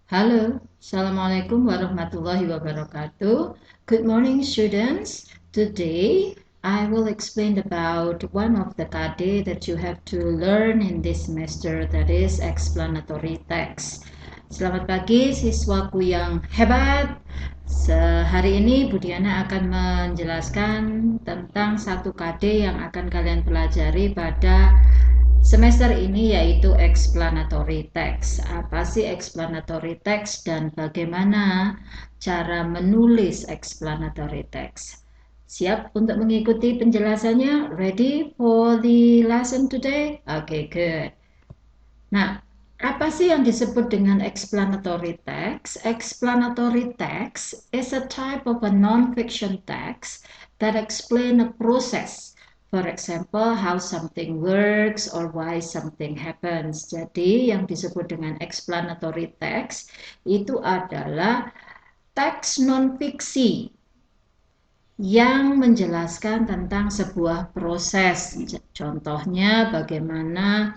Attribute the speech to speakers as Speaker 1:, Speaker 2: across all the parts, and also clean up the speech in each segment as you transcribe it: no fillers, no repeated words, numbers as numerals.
Speaker 1: Halo, Assalamualaikum warahmatullahi wabarakatuh. Good morning, students. Today, I will explain about one of the KD that you have to learn in this semester, that is explanatory text. Selamat pagi, siswaku yang hebat. Hari ini Budiana akan menjelaskan tentang satu KD yang akan kalian pelajari pada semester ini, yaitu explanatory text. Apa sih explanatory text dan bagaimana cara menulis explanatory text? Siap untuk mengikuti penjelasannya? Ready for the lesson today? Okay, good. Nah, apa sih yang disebut dengan explanatory text? Explanatory text is a type of a non-fiction text that explain a process. For example, how something works or why something happens. Jadi, yang disebut dengan explanatory text itu adalah teks non-fiksi yang menjelaskan tentang sebuah proses. Contohnya, bagaimana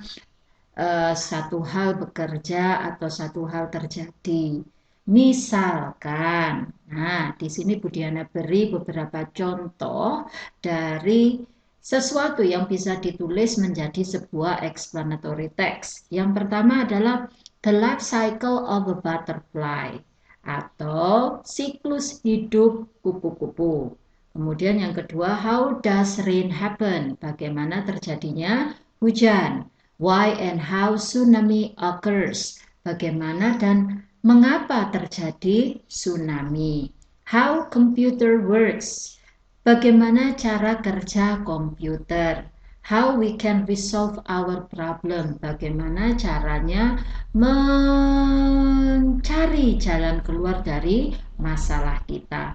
Speaker 1: satu hal bekerja atau satu hal terjadi. Misalkan, nah di sini Budiana beri beberapa contoh dari sesuatu yang bisa ditulis menjadi sebuah explanatory text. Yang pertama adalah the life cycle of a butterfly atau siklus hidup kupu-kupu. Kemudian yang kedua, how does rain happen? Bagaimana terjadinya hujan? Why and how tsunami occurs? Bagaimana dan mengapa terjadi tsunami? How computer works? Bagaimana cara kerja komputer? How we can resolve our problem? Bagaimana caranya mencari jalan keluar dari masalah kita?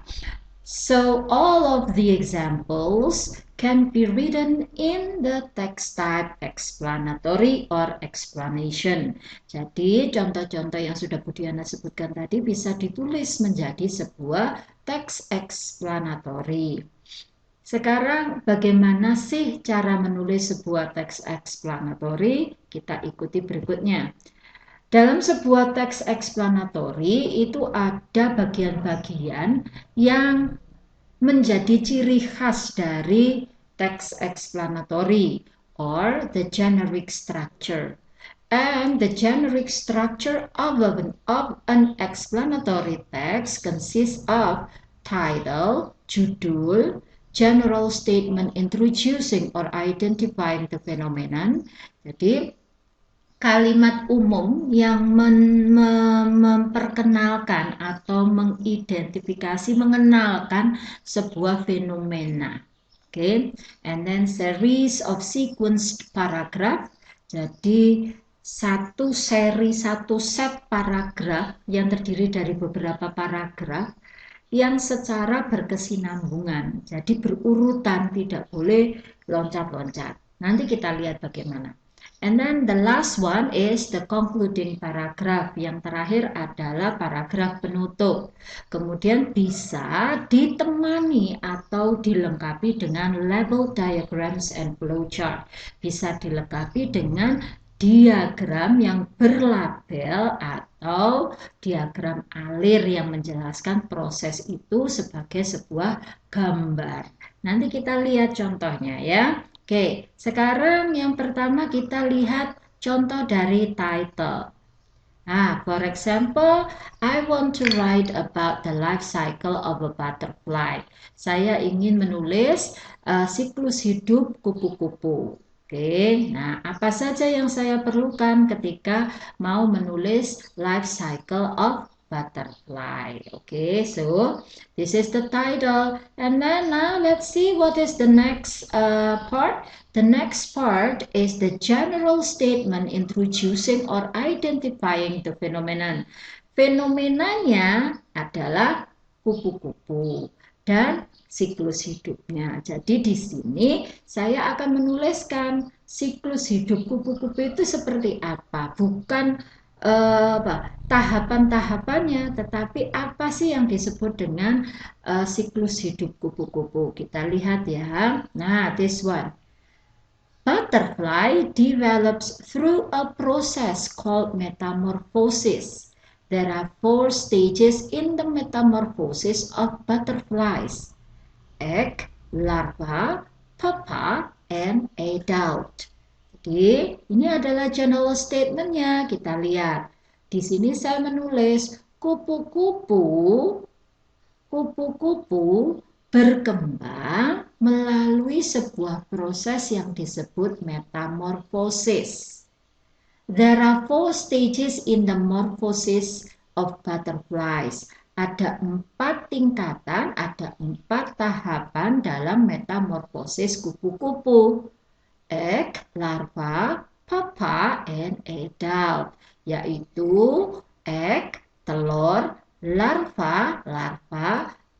Speaker 1: So all of the examples can be written in the text type explanatory or explanation. Jadi contoh-contoh yang sudah Budiana sebutkan tadi bisa ditulis menjadi sebuah teks explanatory. Sekarang bagaimana sih cara menulis sebuah teks explanatory? Kita ikuti berikutnya. Dalam sebuah teks explanatory itu ada bagian-bagian yang menjadi ciri khas dari teks explanatory or the generic structure. And the generic structure of an explanatory text consists of title, judul, general statement introducing or identifying the phenomenon. Jadi kalimat umum yang memperkenalkan atau mengidentifikasi, mengenalkan sebuah fenomena. Okay, and then series of sequenced paragraph. Jadi satu set paragraf yang terdiri dari beberapa paragraf yang secara berkesinambungan. Jadi berurutan, tidak boleh loncat-loncat. Nanti kita lihat bagaimana. And then the last one is the concluding paragraph. Yang terakhir adalah paragraf penutup. Kemudian bisa ditemani atau dilengkapi dengan level diagrams and flowchart. Bisa dilengkapi dengan diagram yang berlabel atau diagram alir yang menjelaskan proses itu sebagai sebuah gambar. Nanti kita lihat contohnya ya. Oke, sekarang yang pertama kita lihat contoh dari title. Nah, for example, I want to write about the life cycle of a butterfly. Saya ingin menulis siklus hidup kupu-kupu. Oke, nah apa saja yang saya perlukan ketika mau menulis life cycle of butterfly. Okay, so this is the title, and then now let's see what is the next part. The next part is the general statement introducing or identifying the phenomenon. Fenomenanya adalah kupu-kupu dan siklus hidupnya. Jadi di sini saya akan menuliskan siklus hidup kupu-kupu itu seperti apa, bukan tahapan-tahapannya, tetapi apa sih yang disebut dengan siklus hidup kupu-kupu. Kita lihat ya. Nah, this one. Butterfly develops through a process called metamorphosis. there are 4 stages in the metamorphosis of butterflies: egg, larva, pupa, and adult. Jadi, ini adalah general statement-nya. Kita lihat. Di sini saya menulis kupu-kupu berkembang melalui sebuah proses yang disebut metamorfosis. There are 4 stages in the morphosis of butterflies. Ada 4 tingkatan, ada 4 tahapan dalam metamorfosis kupu-kupu. Egg, larva, pupa, and adult. Yaitu egg, telur, larva,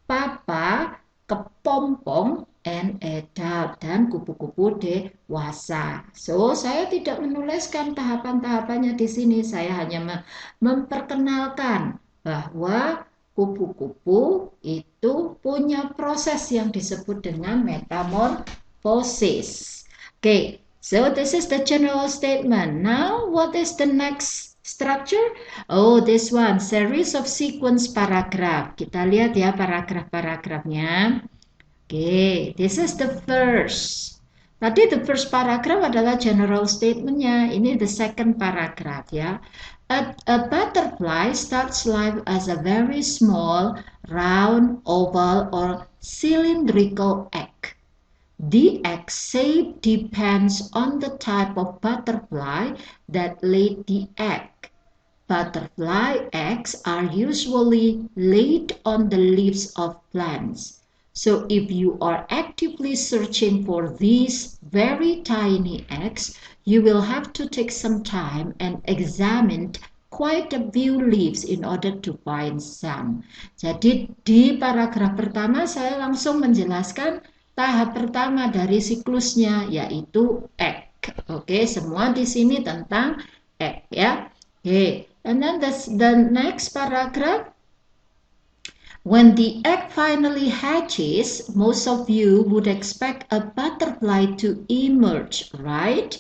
Speaker 1: papa, kepompong, and adult, dan kupu-kupu dewasa. So, saya tidak menuliskan tahapan-tahapannya di sini. Saya hanya memperkenalkan bahwa kupu-kupu itu punya proses yang disebut dengan metamorfosis. Okay, so this is the general statement. Now, what is the next structure? Oh, this one, series of sequence paragraph. Kita lihat ya paragraf-paragrafnya. Okay, this is the first. Tadi the first paragraph adalah general statement-nya. Ini the second paragraph ya. A butterfly starts life as a very small, round, oval, or cylindrical egg. The egg shape depends on the type of butterfly that laid the egg. Butterfly eggs are usually laid on the leaves of plants. So if you are actively searching for these very tiny eggs, you will have to take some time and examine quite a few leaves in order to find some. Jadi di paragraf pertama saya langsung menjelaskan tahap pertama dari siklusnya, yaitu egg. Oke, semua di sini tentang egg ya. Oke, and then the next paragraph. When the egg finally hatches, most of you would expect a butterfly to emerge, right?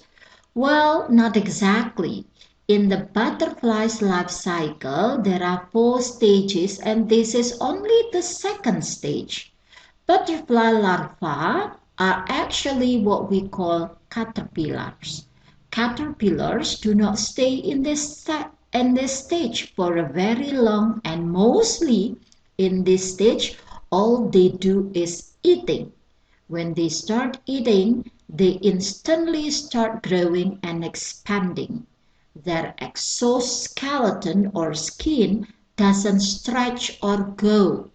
Speaker 1: Well, not exactly. In the butterfly's life cycle, there are 4 stages, and this is only the second stage. Butterfly larvae are actually what we call caterpillars. Caterpillars do not stay in this stage for a very long, and mostly in this stage, all they do is eating. When they start eating, they instantly start growing and expanding. Their exoskeleton or skin doesn't stretch or grow.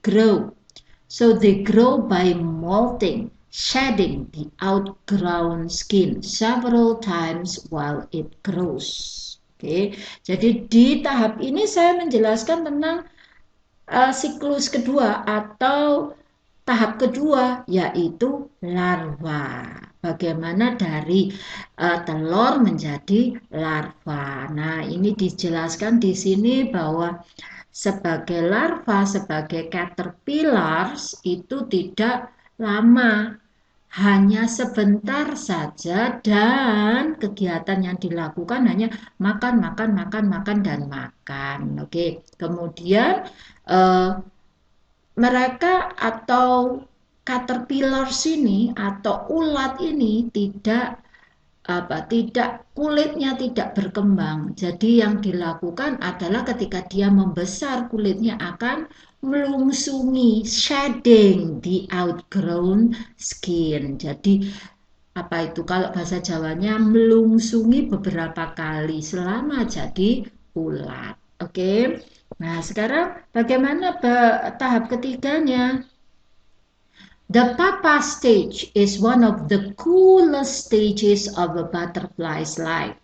Speaker 1: So they grow by molting, shedding the outgrown skin several times while it grows. Oke, jadi di tahap ini saya menjelaskan tentang siklus kedua atau tahap kedua, yaitu larva. Bagaimana dari telur menjadi larva. Nah, ini dijelaskan di sini bahwa sebagai larva, sebagai caterpillars itu tidak lama, hanya sebentar saja, dan kegiatan yang dilakukan hanya makan, dan makan. Oke, kemudian mereka atau caterpillars ini atau ulat ini tidak kulitnya tidak berkembang. Jadi yang dilakukan adalah ketika dia membesar, kulitnya akan melungsungi, shedding the outgrown skin. Jadi apa itu kalau bahasa Jawanya, melungsungi beberapa kali selama jadi ulat. Oke. Nah, sekarang bagaimana tahap ketiganya? The pupa stage is one of the coolest stages of a butterfly's life.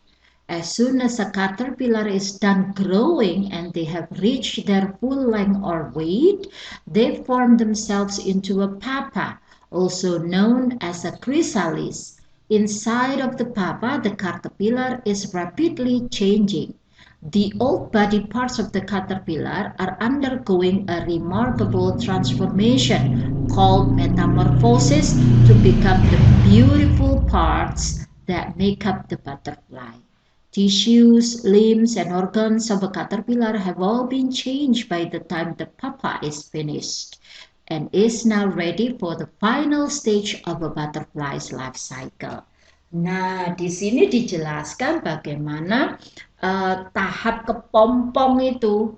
Speaker 1: As soon as a caterpillar is done growing and they have reached their full length or weight, they form themselves into a pupa, also known as a chrysalis. Inside of the pupa, the caterpillar is rapidly changing. The old body parts of the caterpillar are undergoing a remarkable transformation called metamorphosis to become the beautiful parts that make up the butterfly. Tissues, limbs, and organs of a caterpillar have all been changed by the time the pupa is finished and is now ready for the final stage of a butterfly's life cycle. Nah, di sini dijelaskan bagaimana tahap kepompong itu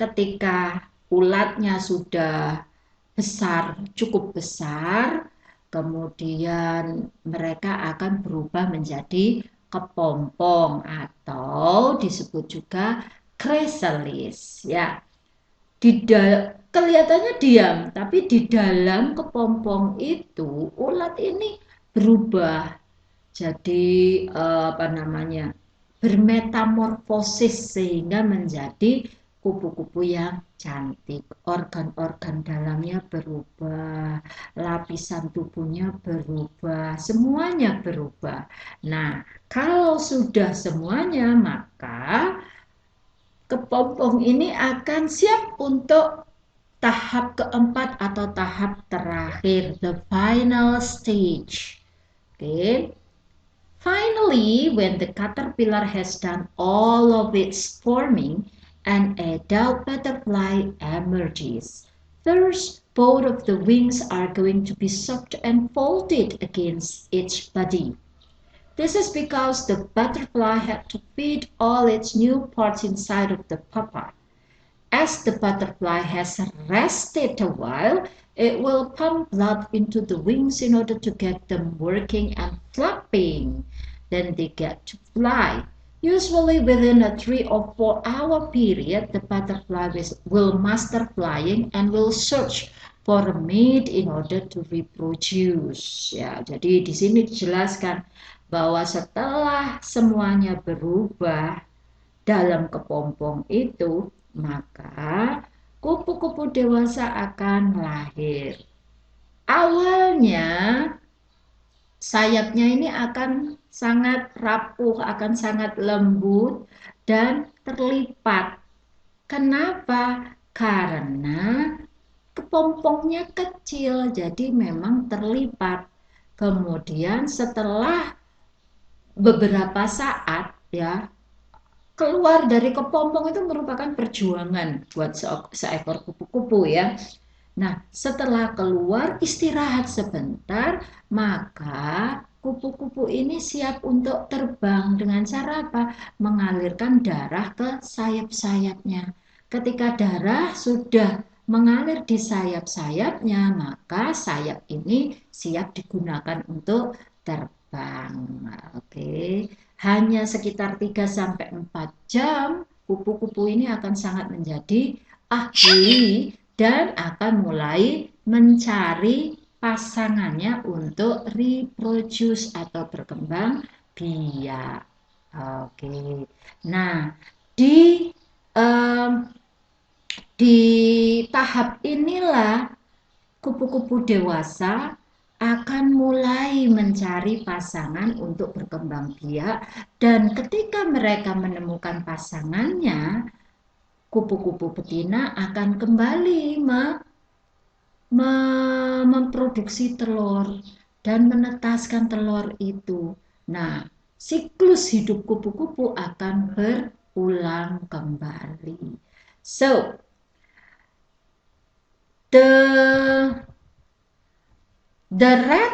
Speaker 1: ketika ulatnya sudah besar, cukup besar, kemudian mereka akan berubah menjadi kepompong atau disebut juga chrysalis ya. Kelihatannya diam, tapi di dalam kepompong itu ulat ini berubah jadi bermetamorfosis sehingga menjadi kupu-kupu yang cantik. Organ-organ dalamnya berubah, lapisan tubuhnya berubah, semuanya berubah. Nah, kalau sudah semuanya, maka kepompong ini akan siap untuk tahap keempat atau tahap terakhir, the final stage. Okay. Finally, when the caterpillar has done all of its forming, an adult butterfly emerges. First, both of the wings are going to be sucked and folded against its body. This is because the butterfly had to feed all its new parts inside of the pupa. As the butterfly has rested a while, it will pump blood into the wings in order to get them working and flapping. Then they get to fly. Usually within a 3 or 4 hour period, the butterfly will master flying and will search for a mate in order to reproduce. Ya, jadi di sini dijelaskan bahwa setelah semuanya berubah dalam kepompong itu, maka kupu-kupu dewasa akan lahir. Awalnya sayapnya ini akan sangat rapuh, akan sangat lembut dan terlipat. Kenapa? Karena kepompongnya kecil, jadi memang terlipat. Kemudian setelah beberapa saat ya, keluar dari kepompong itu merupakan perjuangan buat seekor kupu-kupu ya. Nah, setelah keluar istirahat sebentar, maka kupu-kupu ini siap untuk terbang dengan cara apa? Mengalirkan darah ke sayap-sayapnya. Ketika darah sudah mengalir di sayap-sayapnya, maka sayap ini siap digunakan untuk terbang. Oke. Hanya sekitar 3-4 jam, kupu-kupu ini akan sangat menjadi ahli dan akan mulai mencari pasangannya untuk reproduce atau berkembang biak. Oke. Nah, di tahap inilah kupu-kupu dewasa akan mulai mencari pasangan untuk berkembang biak, dan ketika mereka menemukan pasangannya, kupu-kupu betina akan kembali memproduksi telur dan menetaskan telur itu. Nah, siklus hidup kupu-kupu akan berulang kembali. So, the red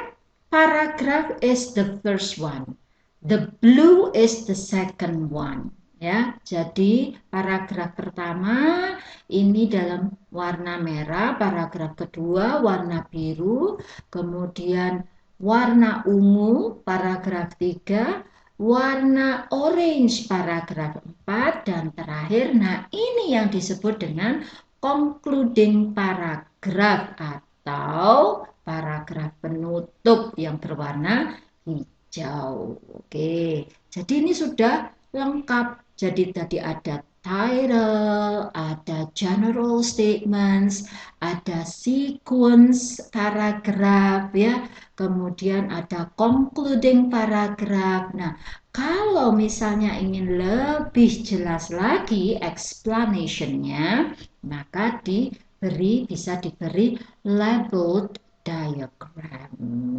Speaker 1: paragraph is the first one. The blue is the second one. Ya, jadi paragraf pertama ini dalam warna merah, paragraf kedua warna biru, kemudian warna ungu paragraf 3, warna orange paragraf 4, dan terakhir, nah ini yang disebut dengan concluding paragraph atau paragraf penutup yang berwarna hijau. Oke, jadi ini sudah lengkap. Jadi tadi ada title, ada general statements, ada sequence paragraf ya, kemudian ada concluding paragraf. Nah, kalau misalnya ingin lebih jelas lagi explanation-nya, maka bisa diberi labeled diagram.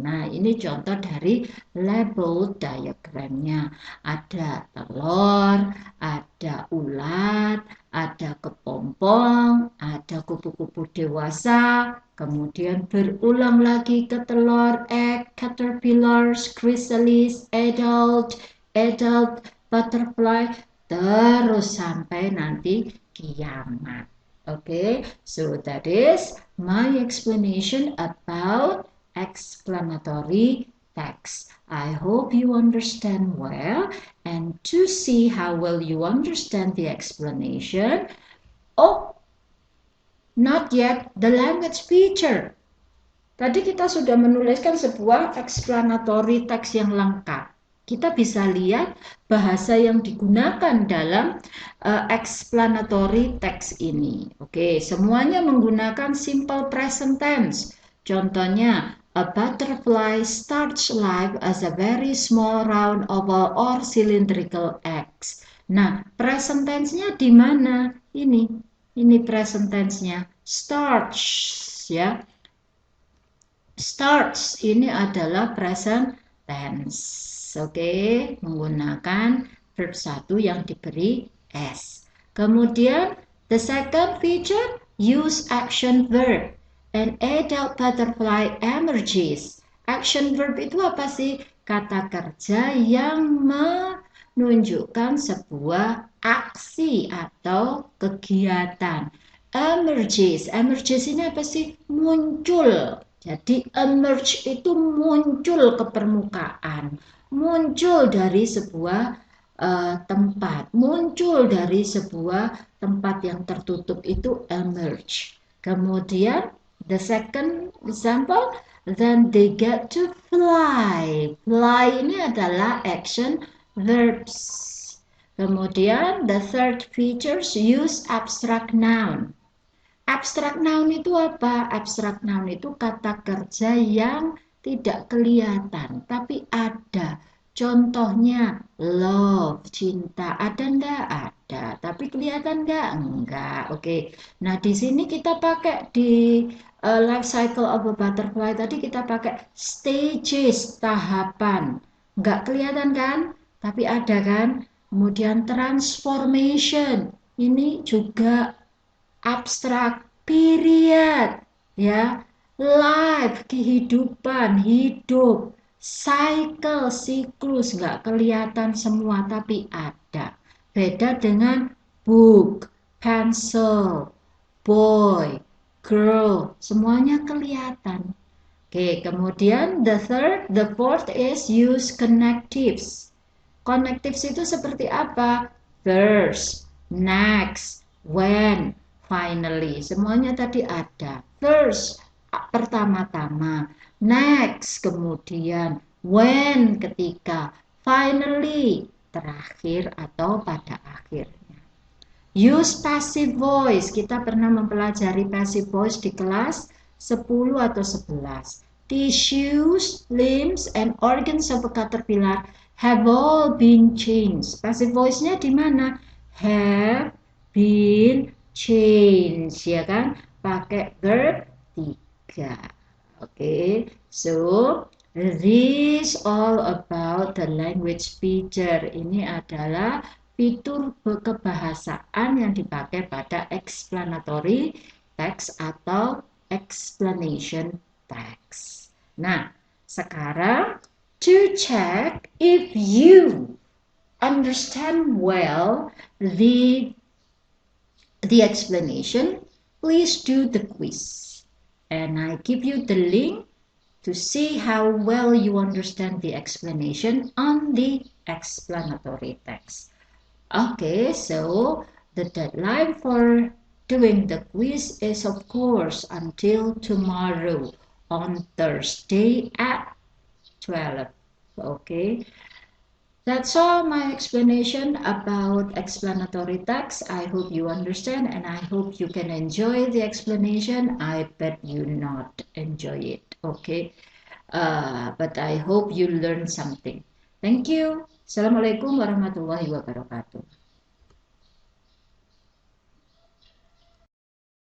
Speaker 1: Nah, ini contoh dari label diagramnya. Ada telur, ada ulat, ada kepompong, ada kupu-kupu dewasa, kemudian berulang lagi ke telur, egg, caterpillars, chrysalis, adult, butterfly, terus sampai nanti kiamat. Okay, so that is my explanation about explanatory text. I hope you understand well, and to see how well you understand the explanation, oh, not yet the language feature. Tadi kita sudah menuliskan sebuah explanatory text yang lengkap. Kita bisa lihat bahasa yang digunakan dalam explanatory text ini. Oke, semuanya menggunakan simple present tense. Contohnya, a butterfly starts life as a very small round oval or cylindrical eggs. Nah, present tense-nya di mana? Ini present tense-nya. Starts, ya. Starts ini adalah present tense. Oke, menggunakan verb 1 yang diberi S. Kemudian, the second feature, use action verb. An adult butterfly emerges. Action verb itu apa sih? Kata kerja yang menunjukkan sebuah aksi atau kegiatan. Emerges ini apa sih? Muncul. Jadi emerge itu muncul ke permukaan, muncul dari sebuah tempat, muncul dari sebuah tempat yang tertutup itu emerge. Kemudian the second example, then they get to fly. Fly ini adalah action verbs. Kemudian the third features, use abstract noun. Abstrak noun itu apa? Abstrak noun itu kata kerja yang tidak kelihatan, tapi ada. Contohnya, love, cinta. Ada enggak? Ada. Tapi kelihatan enggak? Enggak. Oke. Nah, di sini kita pakai di life cycle of a butterfly. Tadi kita pakai stages, tahapan. Enggak kelihatan kan? Tapi ada kan? Kemudian transformation. Ini juga abstrak, period, ya, life, kehidupan, hidup, cycle, siklus, nggak kelihatan semua tapi ada. Beda dengan book, pencil, boy, girl, semuanya kelihatan. Oke, kemudian the fourth is use connectives. Connectives itu seperti apa? First, next, when, finally, semuanya tadi ada. First, pertama-tama. Next, kemudian. When, ketika. Finally, terakhir atau pada akhirnya. Use passive voice. Kita pernah mempelajari passive voice di kelas 10 atau 11. Tissues, limbs, and organs of a caterpillar have all been changed. Passive voice-nya di mana? Have been change, ya kan? Pakai verb 3. Oke, so this all about the language feature. Ini adalah fitur kebahasaan yang dipakai pada explanatory text atau explanation text. Nah, sekarang to check if you understand well the explanation, please do the quiz. And I give you the link to see how well you understand the explanation on the explanatory text. Okay, so the deadline for doing the quiz is, of course, until tomorrow on Thursday at 12. Okay. That's all my explanation about explanatory text. I hope you understand and I hope you can enjoy the explanation. I bet you not enjoy it, okay? But I hope you learn something. Thank you. Assalamualaikum warahmatullahi wabarakatuh.